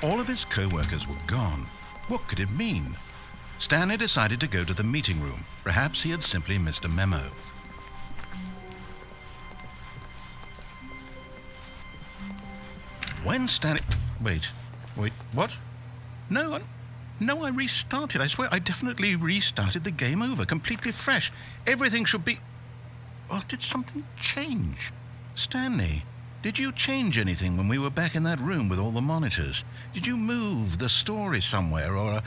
All of his co-workers were gone. What could it mean? Stanley decided to go to the meeting room. Perhaps he had simply missed a memo. When Stanley... Wait, what? No, I restarted. I swear I definitely restarted the game over, completely fresh. Everything should be... Or did something change? Stanley, did you change anything when we were back in that room with all the monitors? Did you move the story somewhere or...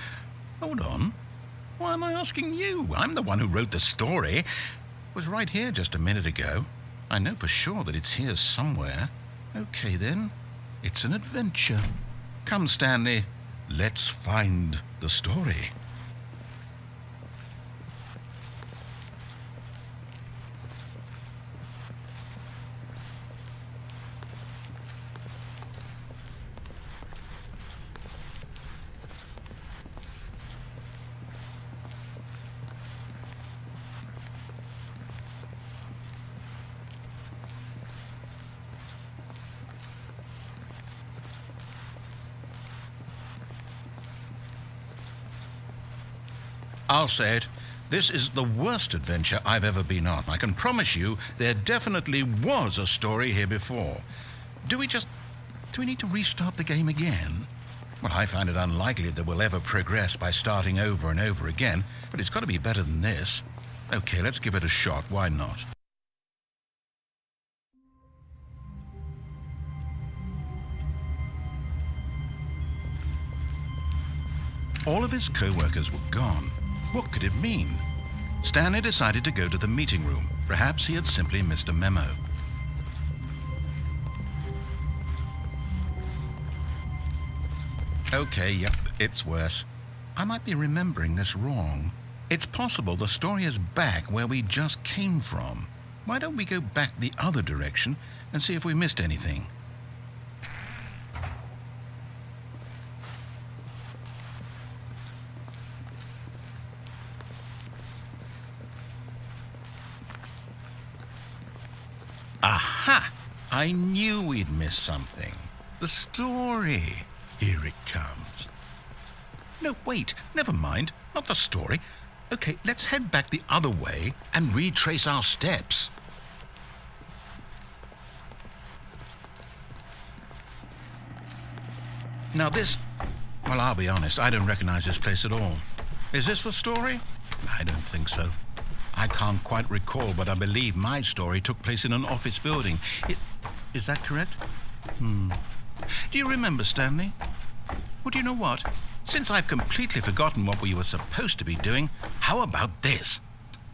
Hold on. Why am I asking you? I'm the one who wrote the story. It was right here just a minute ago. I know for sure that it's here somewhere. Okay, then. It's an adventure. Come, Stanley. Let's find the story. I'll say it. This is the worst adventure I've ever been on. I can promise you there definitely was a story here before. Do we need to restart the game again? Well, I find it unlikely that we'll ever progress by starting over and over again, but it's got to be better than this. Okay, let's give it a shot. Why not? All of his co-workers were gone. What could it mean? Stanley decided to go to the meeting room. Perhaps he had simply missed a memo. Okay, yep, it's worse. I might be remembering this wrong. It's possible the story is back where we just came from. Why don't we go back the other direction and see if we missed anything? Aha! I knew we'd miss something. The story. Here it comes. No, wait, never mind. Not the story. Okay, let's head back the other way and retrace our steps. Now this... Well, I'll be honest, I don't recognize this place at all. Is this the story? I don't think so. I can't quite recall, but I believe my story took place in an office building. Is that correct? Do you remember, Stanley? Well, do you know what? Since I've completely forgotten what we were supposed to be doing, how about this?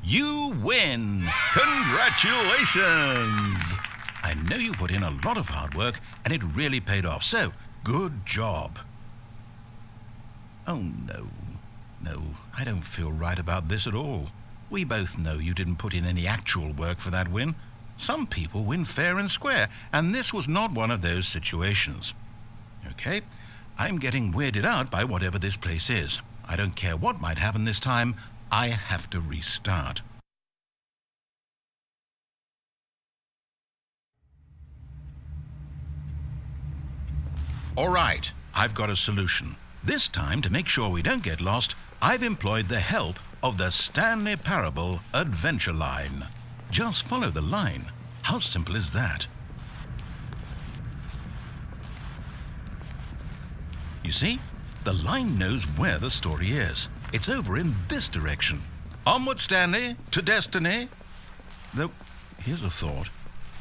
You win! Congratulations! I know you put in a lot of hard work, and it really paid off, so good job. Oh, no, I don't feel right about this at all. We both know you didn't put in any actual work for that win. Some people win fair and square, and this was not one of those situations. Okay, I'm getting weirded out by whatever this place is. I don't care what might happen this time. I have to restart. All right, I've got a solution. This time, to make sure we don't get lost, I've employed the help of the Stanley Parable adventure line. Just follow the line. How simple is that? You see, the line knows where the story is. It's over in this direction. Onward, Stanley, to destiny. Though, here's a thought.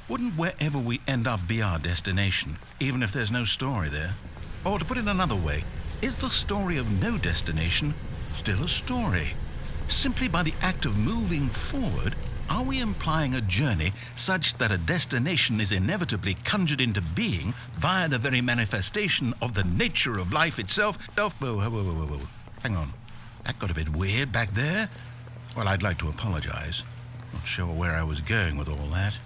Wouldn't wherever we end up be our destination, even if there's no story there? Or to put it another way, is the story of no destination still a story? Simply by the act of moving forward, are we implying a journey such that a destination is inevitably conjured into being via the very manifestation of the nature of life itself? Whoa. Hang on. That got a bit weird back there. Well, I'd like to apologize. Not sure where I was going with all that.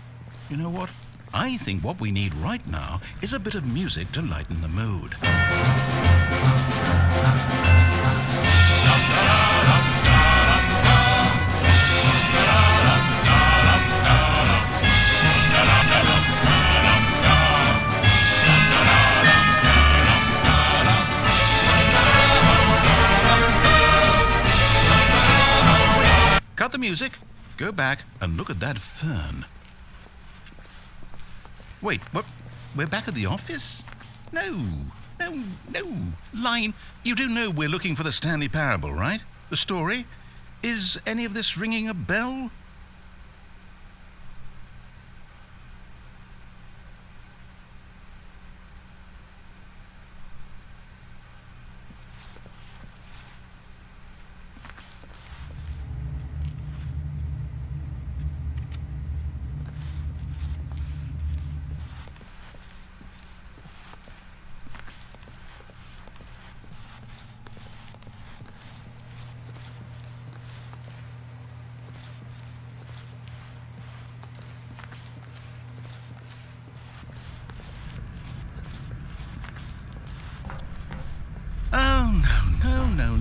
You know what? I think what we need right now is a bit of music to lighten the mood. music. Go back and look at that fern. Wait, what? We're back at the office? No. Line, you do know we're looking for the Stanley Parable, right? The story? Is any of this ringing a bell?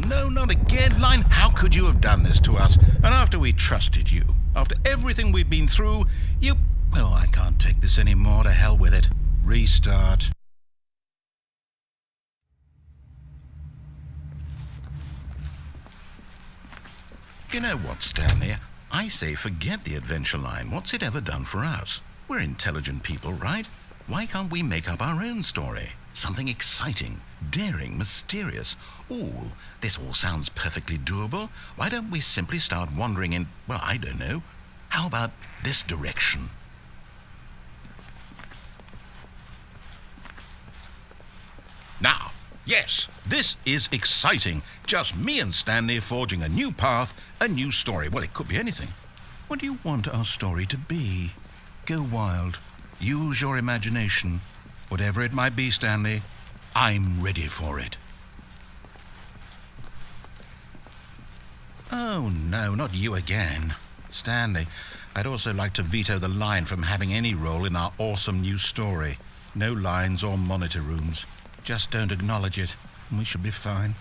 No, not again, Line. How could you have done this to us? And after we trusted you, after everything we've been through, you... Well, I can't take this anymore. To hell with it. Restart. You know what, Stanley? I say forget the adventure line. What's it ever done for us? We're intelligent people, right? Why can't we make up our own story? Something exciting, daring, mysterious. Ooh, this all sounds perfectly doable. Why don't we simply start wandering in, well, I don't know. How about this direction? Now, yes, this is exciting. Just me and Stanley forging a new path, a new story. Well, it could be anything. What do you want our story to be? Go wild. Use your imagination. Whatever it might be, Stanley, I'm ready for it. Oh, no, not you again. Stanley, I'd also like to veto the line from having any role in our awesome new story. No lines or monitor rooms. Just don't acknowledge it, and we should be fine.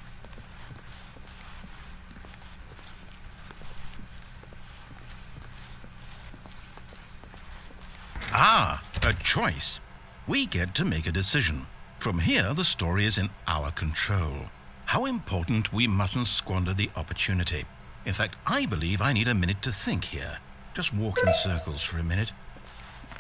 Ah, a choice. We get to make a decision. From here, the story is in our control. How important we mustn't squander the opportunity. In fact, I believe I need a minute to think here. Just walk in circles for a minute.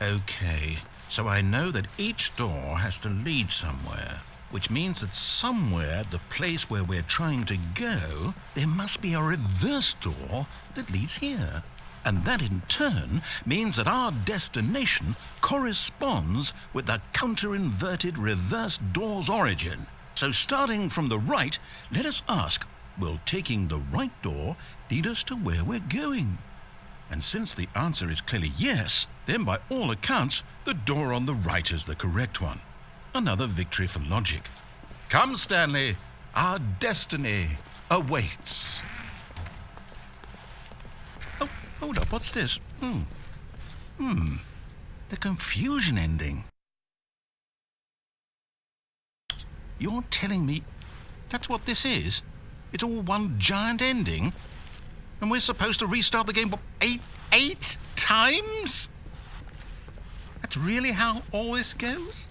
Okay, so I know that each door has to lead somewhere, which means that somewhere at the place where we're trying to go, there must be a reverse door that leads here. And that in turn means that our destination corresponds with the counter-inverted reverse door's origin. So starting from the right, let us ask, will taking the right door lead us to where we're going? And since the answer is clearly yes, then by all accounts, the door on the right is the correct one. Another victory for logic. Come, Stanley, our destiny awaits. Oh, hold up, what's this? The confusion ending. You're telling me that's what this is? It's all one giant ending? And we're supposed to restart the game, what, eight times? That's really how all this goes?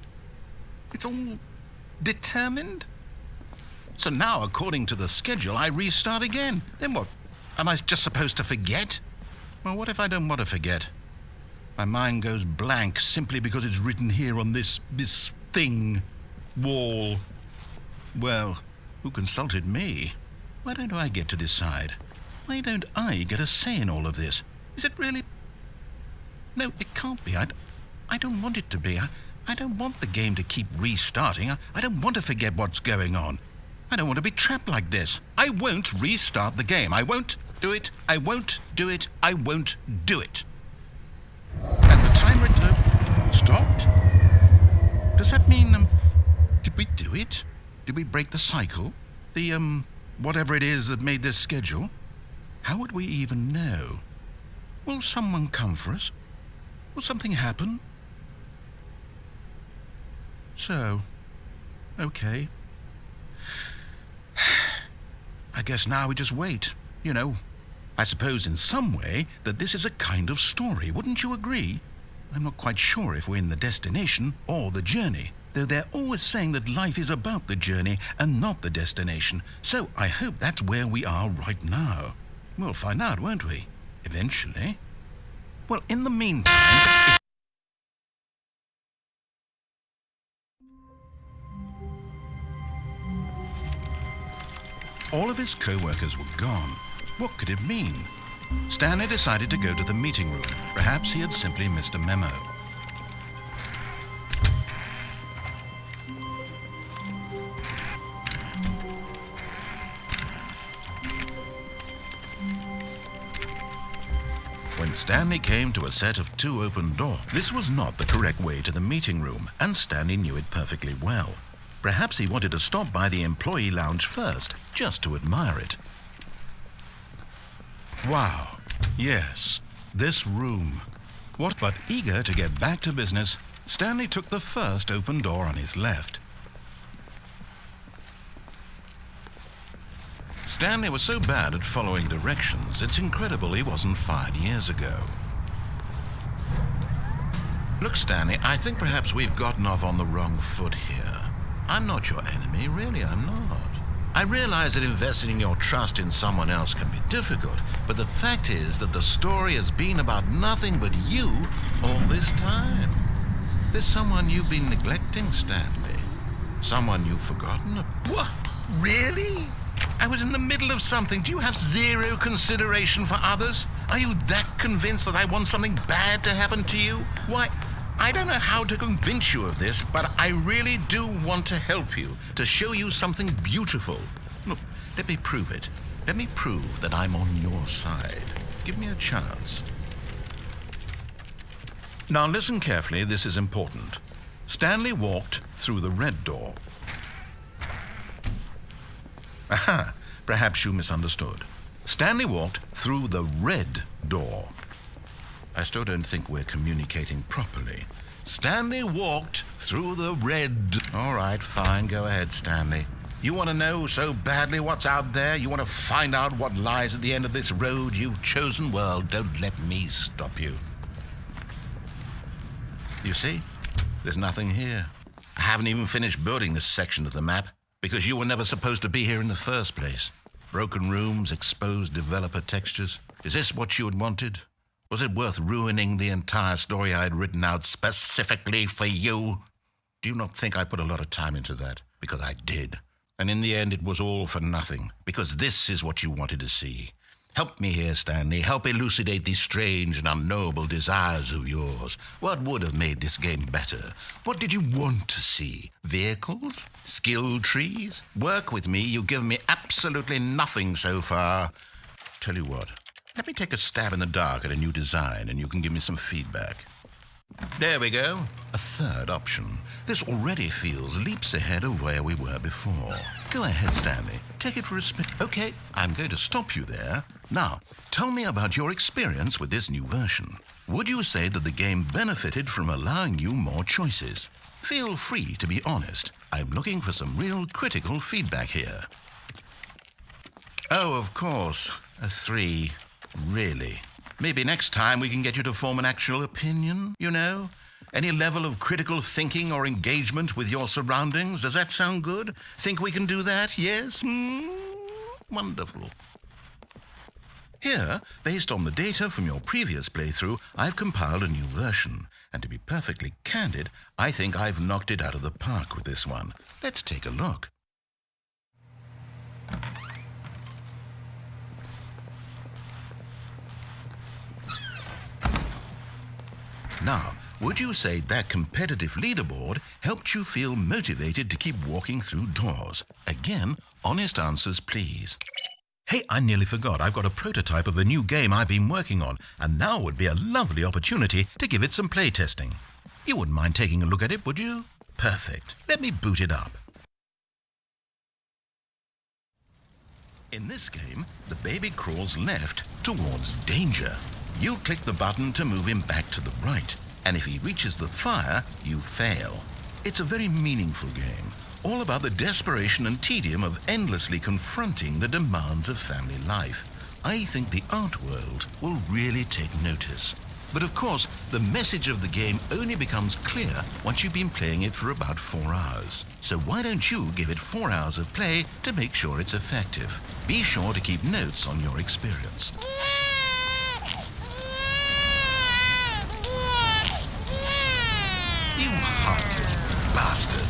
It's all determined? So now, according to the schedule, I restart again. Then what? Am I just supposed to forget? Well, what if I don't want to forget? My mind goes blank simply because it's written here on this thing, wall. Well, who consulted me? Why don't I get to decide? Why don't I get a say in all of this? Is it really? No, it can't be. I don't want it to be. I don't want the game to keep restarting. I don't want to forget what's going on. I don't want to be trapped like this. I won't restart the game. I won't do it. I won't do it. I won't do it. And the timer stopped? Does that mean, did we do it? Did we break the cycle? The, whatever it is that made this schedule? How would we even know? Will someone come for us? Will something happen? So, okay. I guess now we just wait, you know. I suppose in some way that this is a kind of story, wouldn't you agree? I'm not quite sure if we're in the destination or the journey, though they're always saying that life is about the journey and not the destination, so I hope that's where we are right now. We'll find out, won't we? Eventually. Well, in the meantime... All of his co-workers were gone. What could it mean? Stanley decided to go to the meeting room. Perhaps he had simply missed a memo. When Stanley came to a set of 2 open doors, this was not the correct way to the meeting room, and Stanley knew it perfectly well. Perhaps he wanted to stop by the employee lounge first, just to admire it. Wow, yes, this room. What? But eager to get back to business, Stanley took the first open door on his left. Stanley was so bad at following directions, it's incredible he wasn't fired years ago. Look, Stanley, I think perhaps we've gotten off on the wrong foot here. I'm not your enemy, really, I'm not. I realize that investing your trust in someone else can be difficult, but the fact is that the story has been about nothing but you all this time. There's someone you've been neglecting, Stanley. Someone you've forgotten about. What? Really? I was in the middle of something. Do you have zero consideration for others? Are you that convinced that I want something bad to happen to you? Why, I don't know how to convince you of this, but I really do want to help you, to show you something beautiful. Look, let me prove it. Let me prove that I'm on your side. Give me a chance. Now listen carefully, this is important. Stanley walked through the red door. Aha, perhaps you misunderstood. Stanley walked through the red door. I still don't think we're communicating properly. Stanley walked through the red... All right, fine, go ahead, Stanley. You want to know so badly what's out there? You want to find out what lies at the end of this road you've chosen? Well, don't let me stop you. You see? There's nothing here. I haven't even finished building this section of the map, because you were never supposed to be here in the first place. Broken rooms, exposed developer textures. Is this what you had wanted? Was it worth ruining the entire story I had written out specifically for you? Do you not think I put a lot of time into that? Because I did. And in the end, it was all for nothing. Because this is what you wanted to see. Help me here, Stanley. Help elucidate these strange and unknowable desires of yours. What would have made this game better? What did you want to see? Vehicles? Skill trees? Work with me. You've given me absolutely nothing so far. Tell you what. Let me take a stab in the dark at a new design, and you can give me some feedback. There we go. A third option. This already feels leaps ahead of where we were before. Go ahead, Stanley. Take it for a spin. Okay, I'm going to stop you there. Now, tell me about your experience with this new version. Would you say that the game benefited from allowing you more choices? Feel free to be honest. I'm looking for some real critical feedback here. Oh, of course. A 3. Really? Maybe next time we can get you to form an actual opinion, you know? Any level of critical thinking or engagement with your surroundings. Does that sound good? Think we can do that? Yes? Wonderful. Here, based on the data from your previous playthrough, I've compiled a new version. And to be perfectly candid, I think I've knocked it out of the park with this one. Let's take a look. Now, would you say that competitive leaderboard helped you feel motivated to keep walking through doors? Again, honest answers, please. Hey, I nearly forgot. I've got a prototype of a new game I've been working on, and now would be a lovely opportunity to give it some play testing. You wouldn't mind taking a look at it, would you? Perfect. Let me boot it up. In this game, the baby crawls left towards danger. You click the button to move him back to the right, and if he reaches the fire, you fail. It's a very meaningful game, all about the desperation and tedium of endlessly confronting the demands of family life. I think the art world will really take notice. But of course, the message of the game only becomes clear once you've been playing it for about 4 hours. So why don't you give it 4 hours of play to make sure it's effective? Be sure to keep notes on your experience. bastard.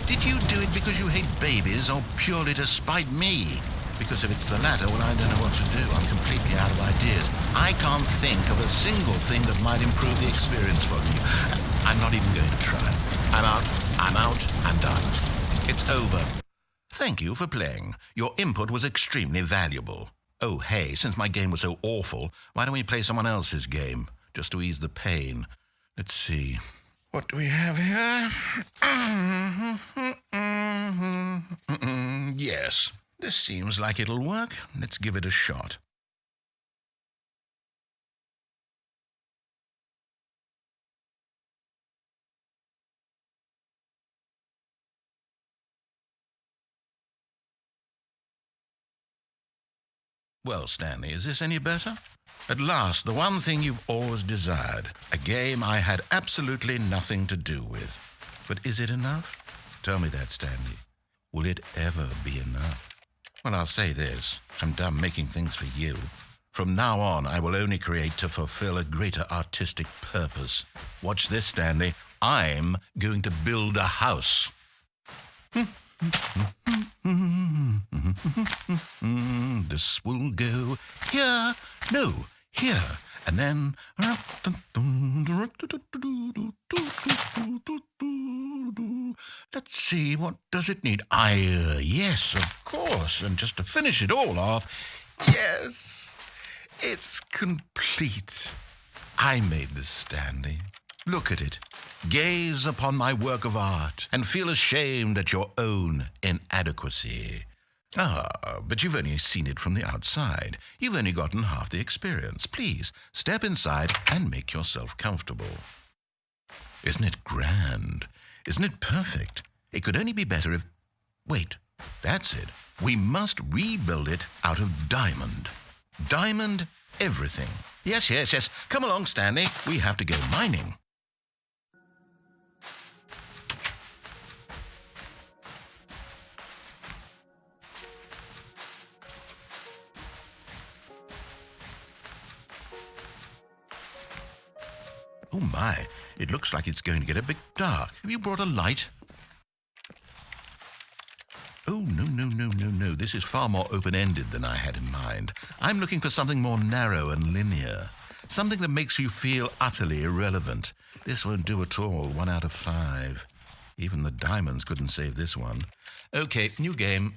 Did you do it because you hate babies or purely to spite me? Because if it's the latter, well, I don't know what to do. I'm completely out of ideas. I can't think of a single thing that might improve the experience for you. I'm not even going to try. I'm out, I'm done. It's over. Thank you for playing. Your input was extremely valuable. Oh, hey, since my game was so awful, why don't we play someone else's game, just to ease the pain? Let's see. What do we have here? Yes, this seems like it'll work. Let's give it a shot. Well, Stanley, is this any better? At last, the one thing you've always desired. A game I had absolutely nothing to do with. But is it enough? Tell me that, Stanley. Will it ever be enough? Well, I'll say this. I'm done making things for you. From now on, I will only create to fulfill a greater artistic purpose. Watch this, Stanley. I'm going to build a house. This will go here, no, here, and then... Let's see, what does it need? Yes, of course, and just to finish it all off, yes, it's complete. I made this, Stanley. Look at it. Gaze upon my work of art and feel ashamed at your own inadequacy. But you've only seen it from the outside. You've only gotten half the experience. Please, step inside and make yourself comfortable. Isn't it grand? Isn't it perfect? It could only be better if... Wait, that's it. We must rebuild it out of diamond. Diamond everything. Yes. Come along, Stanley. We have to go mining. Oh my, it looks like it's going to get a bit dark. Have you brought a light? Oh, no. This is far more open-ended than I had in mind. I'm looking for something more narrow and linear. Something that makes you feel utterly irrelevant. This won't do at all. 1 out of 5. Even the diamonds couldn't save this one. Okay, new game.